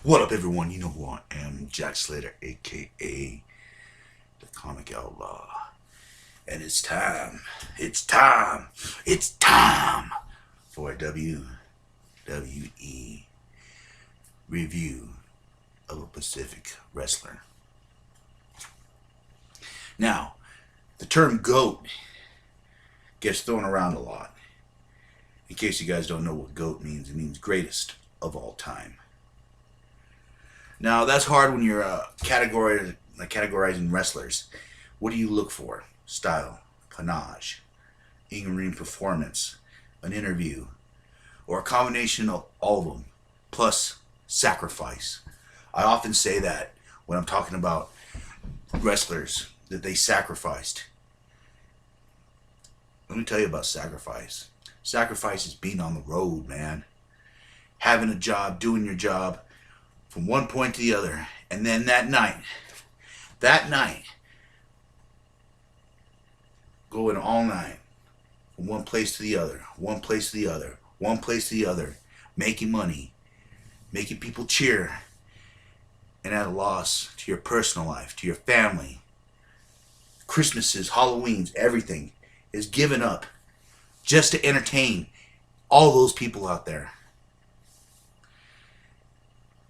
What up, everyone? You know who I am, Jack Slater, aka the Comic Outlaw. And it's time, it's time, it's time for a WWE review of a Pacific wrestler. Now, the term GOAT gets thrown around a lot. In case you guys don't know what GOAT means, it means greatest of all time. Now, that's hard when you're categorizing wrestlers. What do you look for? Style, panache, in-ring performance, an interview, or a combination of all of them, plus sacrifice. I often say that when I'm talking about wrestlers, that they sacrificed. Let me tell you about sacrifice. Sacrifice is being on the road, man. Having a job, doing your job, from one point to the other, and then that night, going all night, from one place to the other, one place to the other, one place to the other, making money, making people cheer, and at a loss to your personal life, to your family, Christmases, Halloweens, everything is given up just to entertain all those people out there.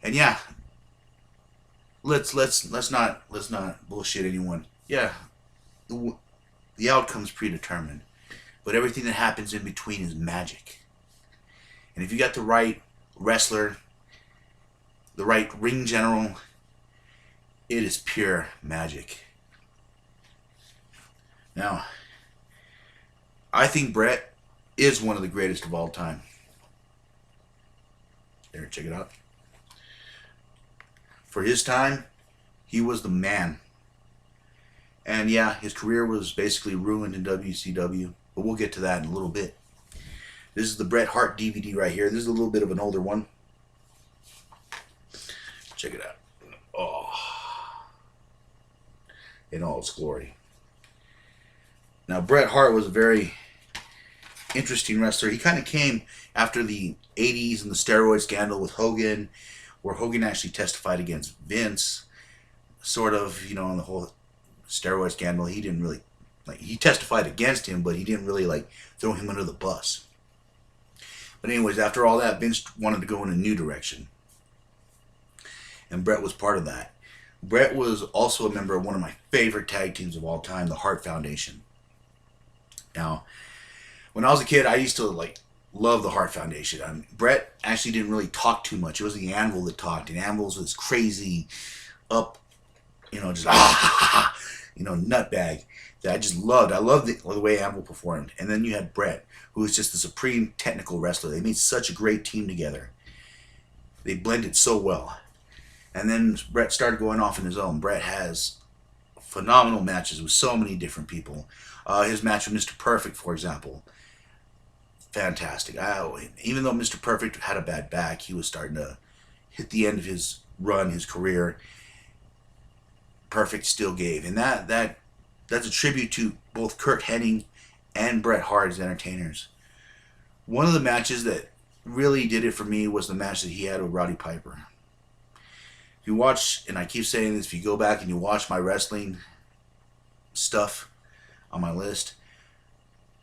And yeah, let's not bullshit anyone. Yeah, the outcome's predetermined, but everything that happens in between is magic. And if you got the right wrestler, the right ring general, it is pure magic. Now, I think Bret is one of the greatest of all time. There, check it out. For his time, he was the man. And yeah, his career was basically ruined in WCW, but we'll get to that in a little bit. This is the Bret Hart DVD right here. This is a little bit of an older one. Check it out. Oh, in all its glory. Now, Bret Hart was a very interesting wrestler. He kind of came after the 80s and the steroid scandal with Hogan, where Hogan actually testified against Vince, sort of, on the whole steroid scandal. He didn't really, he testified against him, but he didn't really, throw him under the bus. But anyways, after all that, Vince wanted to go in a new direction. And Bret was part of that. Bret was also a member of one of my favorite tag teams of all time, the Hart Foundation. Now, when I was a kid, I used to, love the Hart Foundation. Bret actually didn't really talk too much. It was the Anvil that talked, and Anvil's this crazy, just nutbag that I just loved. I loved the way Anvil performed. And then you had Bret, who was just the supreme technical wrestler. They made such a great team together. They blended so well. And then Bret started going off on his own. Bret has phenomenal matches with so many different people. His match with Mr. Perfect, for example, fantastic. Even though Mr. Perfect had a bad back, he was starting to hit the end of his run, his career. Perfect still gave, and that's a tribute to both Curt Hennig and Bret Hart as entertainers. One of the matches that really did it for me was the match that he had with Roddy Piper. If you watch, and I keep saying this, if you go back and you watch my wrestling stuff on my list,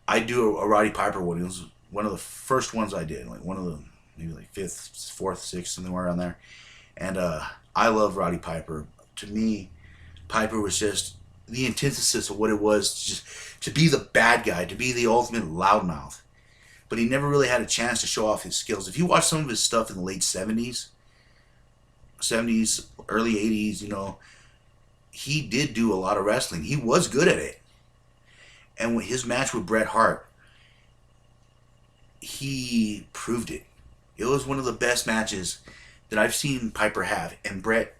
I do a Roddy Piper one. It was one of the first ones I did, one of the maybe fifth, fourth, sixth, somewhere around there. And I love Roddy Piper. To me, Piper was just the antithesis of what it was to be the bad guy, to be the ultimate loudmouth. But he never really had a chance to show off his skills. If you watch some of his stuff in the late 70s, early 80s, he did do a lot of wrestling. He was good at it. And with his match with Bret Hart, he proved it. It was one of the best matches that I've seen Piper have. And Bret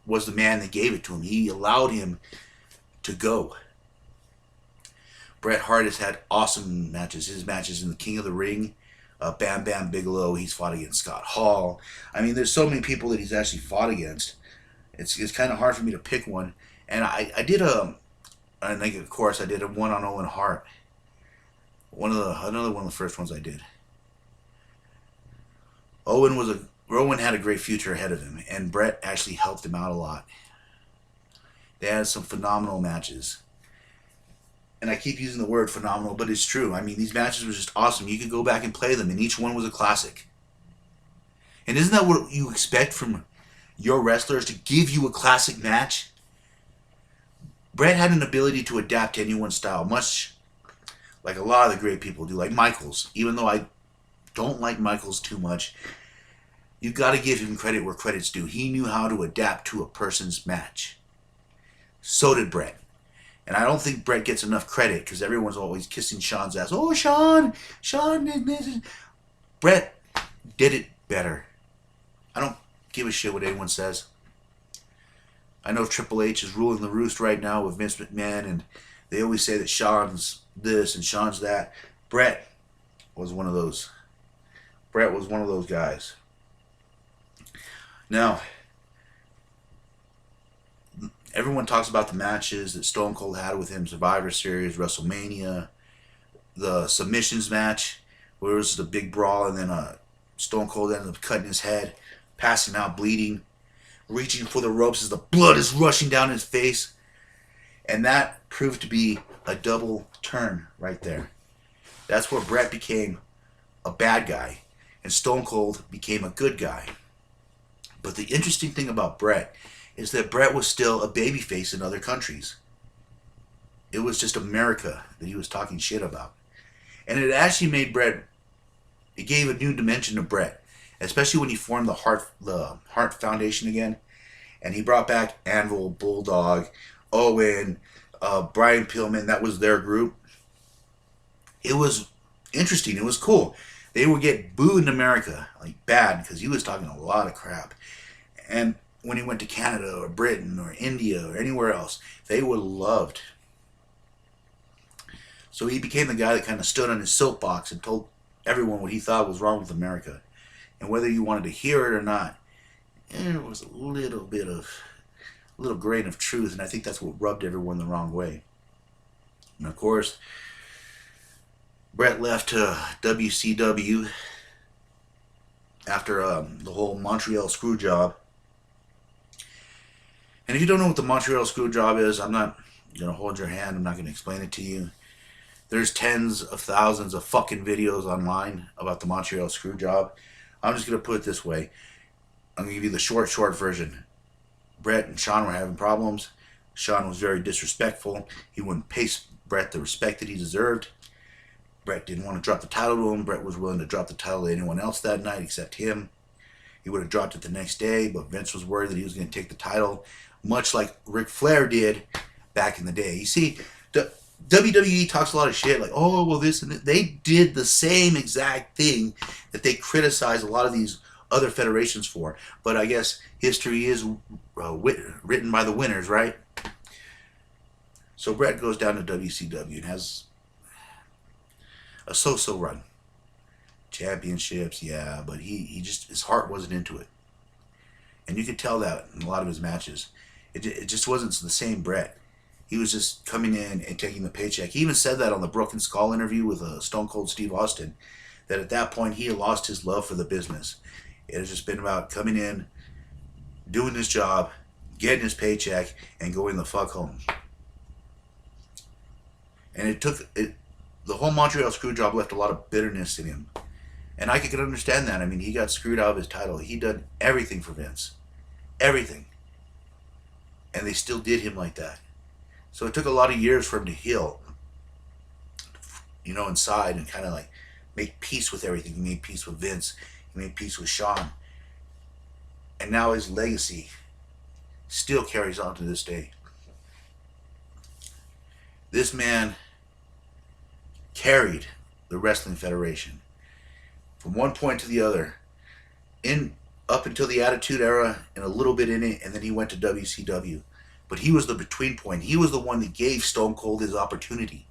was the man that gave it to him. He allowed him to go. Bret Hart has had awesome matches. His matches in the King of the Ring, Bam Bam Bigelow, he's fought against Scott Hall. I mean, there's so many people that he's actually fought against. It's kind of hard for me to pick one. And I did of course, I did a one on Owen Hart. Another one of the first ones I did. Owen was a Rowan had a great future ahead of him, and Bret actually helped him out a lot. They had some phenomenal matches. And I keep using the word phenomenal, but it's true. I mean, these matches were just awesome. You could go back and play them, and each one was a classic. And isn't that what you expect from your wrestlers, to give you a classic match? Bret had an ability to adapt to anyone's style, much like a lot of the great people do, like Michaels. Even though I don't like Michaels too much, you got to give him credit where credit's due. He knew how to adapt to a person's match. So did Bret. And I don't think Bret gets enough credit, because everyone's always kissing Shawn's ass. Oh, Shawn did this. Bret did it better. I don't give a shit what anyone says. I know Triple H is ruling the roost right now with Vince McMahon, and they always say that Shawn's this and Shawn's that. Bret was one of those. Bret was one of those guys. Now, everyone talks about the matches that Stone Cold had with him, Survivor Series, WrestleMania, the submissions match, where it was the big brawl, and then Stone Cold ended up cutting his head, passing out, bleeding, reaching for the ropes as the blood is rushing down his face. And that proved to be a double turn right there. That's where Bret became a bad guy, and Stone Cold became a good guy. But the interesting thing about Bret is that Bret was still a babyface in other countries. It was just America that he was talking shit about. And it actually made Bret, it gave a new dimension to Bret, especially when he formed the Hart Foundation again. And he brought back Anvil, Bulldog, Owen, Brian Pillman. That was their group. It was interesting. It was cool. They would get booed in America, like bad, because he was talking a lot of crap. And when he went to Canada or Britain or India or anywhere else, they were loved. So he became the guy that kind of stood on his soapbox and told everyone what he thought was wrong with America. And whether you wanted to hear it or not, there was a little grain of truth, and I think that's what rubbed everyone the wrong way. And of course, Bret left to WCW after the whole Montreal screw job. And if you don't know what the Montreal screw job is, I'm not going to hold your hand. I'm not going to explain it to you. There's tens of thousands of fucking videos online about the Montreal screw job. I'm just going to put it this way. I'm going to give you the short version. Bret and Shawn were having problems. Shawn was very disrespectful. He wouldn't pay Bret the respect that he deserved. Bret didn't want to drop the title to him. Bret was willing to drop the title to anyone else that night except him. He would have dropped it the next day, but Vince was worried that he was going to take the title, much like Ric Flair did back in the day. You see, WWE talks a lot of shit, like, oh, well, this and that. They did the same exact thing that they criticize a lot of these other federations for. But I guess history is written by the winners, right? So Bret goes down to WCW and has a so-so run. Championships, yeah, but he just, his heart wasn't into it. And you could tell that in a lot of his matches. It just wasn't the same Bret. He was just coming in and taking the paycheck. He even said that on the Broken Skull interview with Stone Cold Steve Austin, that at that point he had lost his love for the business. It has just been about coming in, doing his job, getting his paycheck, and going the fuck home. And the whole Montreal screw job left a lot of bitterness in him. And I could understand that. I mean, he got screwed out of his title. He did everything for Vince. Everything. And they still did him like that. So it took a lot of years for him to heal, inside, and kind of like make peace with everything. He made peace with Vince. He made peace with Shawn. And now his legacy still carries on to this day. This man carried the Wrestling Federation from one point to the other, up until the Attitude Era and a little bit in it, and then he went to WCW. But he was the between point. He was the one that gave Stone Cold his opportunity.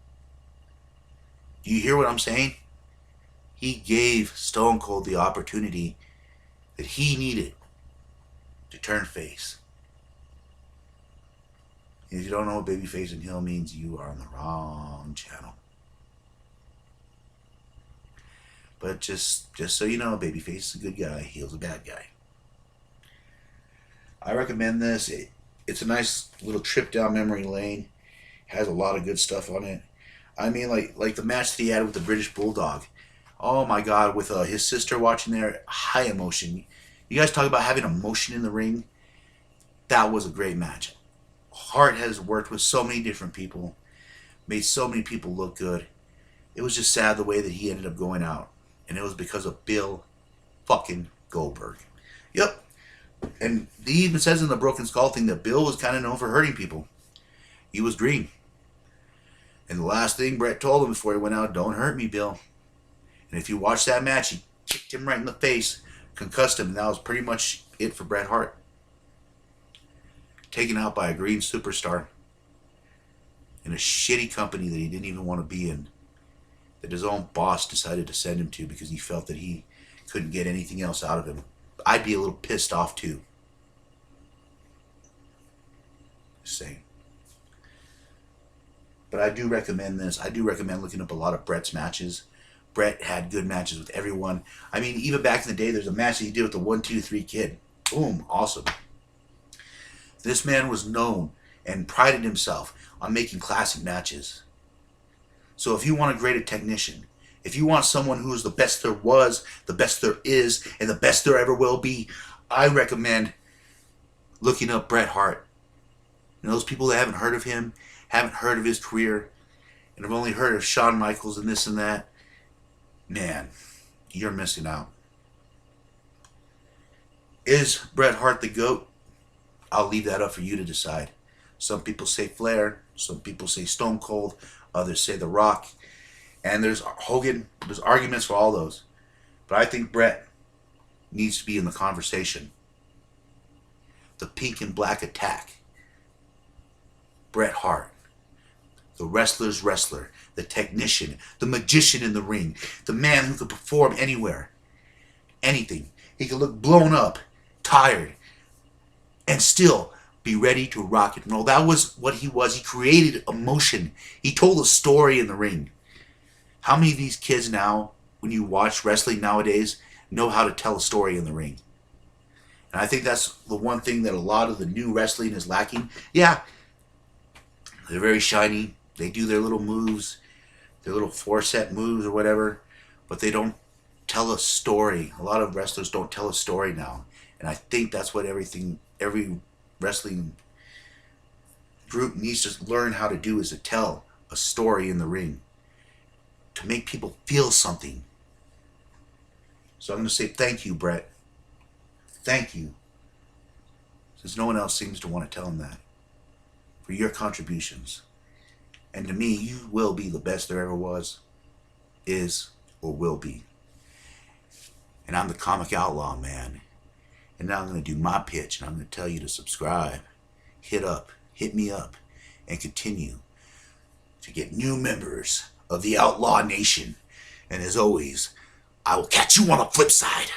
Do you hear what I'm saying? He gave Stone Cold the opportunity that he needed to turn face. And if you don't know what babyface and heel means, you are on the wrong channel. But just so you know, babyface is a good guy, heel's a bad guy. I recommend this. It's a nice little trip down memory lane. Has a lot of good stuff on it. I mean, like the match that he had with the British Bulldog. Oh my God, with his sister watching there, high emotion. You guys talk about having emotion in the ring. That was a great match. Hart has worked with so many different people, made so many people look good. It was just sad the way that he ended up going out, and it was because of Bill fucking Goldberg. Yep. And he even says in the Broken Skull thing that Bill was kind of known for hurting people. He was green. And the last thing Bret told him before he went out, don't hurt me, Bill. And if you watch that match, he kicked him right in the face, concussed him, and that was pretty much it for Bret Hart. Taken out by a green superstar in a shitty company that he didn't even want to be in, that his own boss decided to send him to because he felt that he couldn't get anything else out of him. I'd be a little pissed off too. Just saying. But I do recommend this. I do recommend looking up a lot of Bret's matches. Bret had good matches with everyone. I mean, even back in the day, there's a match that he did with the 1-2-3 Kid. Boom, awesome. This man was known and prided himself on making classic matches. So if you want a great technician, if you want someone who is the best there was, the best there is, and the best there ever will be, I recommend looking up Bret Hart. And those people that haven't heard of him, haven't heard of his career, and have only heard of Shawn Michaels and this and that, man, you're missing out. Is Bret Hart the GOAT? I'll leave that up for you to decide. Some people say Flair, some people say Stone Cold, others say The Rock, and there's Hogan. There's arguments for all those. But I think Bret needs to be in the conversation. The pink and black attack. Bret Hart. The wrestler's wrestler. The technician. The magician in the ring. The man who could perform anywhere. Anything. He could look blown up, tired, and still be ready to rock and roll. That was what he was. He created emotion. He told a story in the ring. How many of these kids now, when you watch wrestling nowadays, know how to tell a story in the ring? And I think that's the one thing that a lot of the new wrestling is lacking. Yeah, they're very shiny. They do their little moves, their little 4-set moves or whatever, but they don't tell a story. A lot of wrestlers don't tell a story now. And I think that's what every wrestling group needs to learn how to do, is to tell a story in the ring, to make people feel something. So I'm going to say thank you, Bret. Thank you. Since no one else seems to want to tell him that. For your contributions. And to me, you will be the best there ever was, is, or will be. And I'm the Comic Outlaw, man. And now I'm going to do my pitch, and I'm going to tell you to subscribe, hit me up, and continue to get new members of the Outlaw Nation. And as always, I will catch you on the flip side.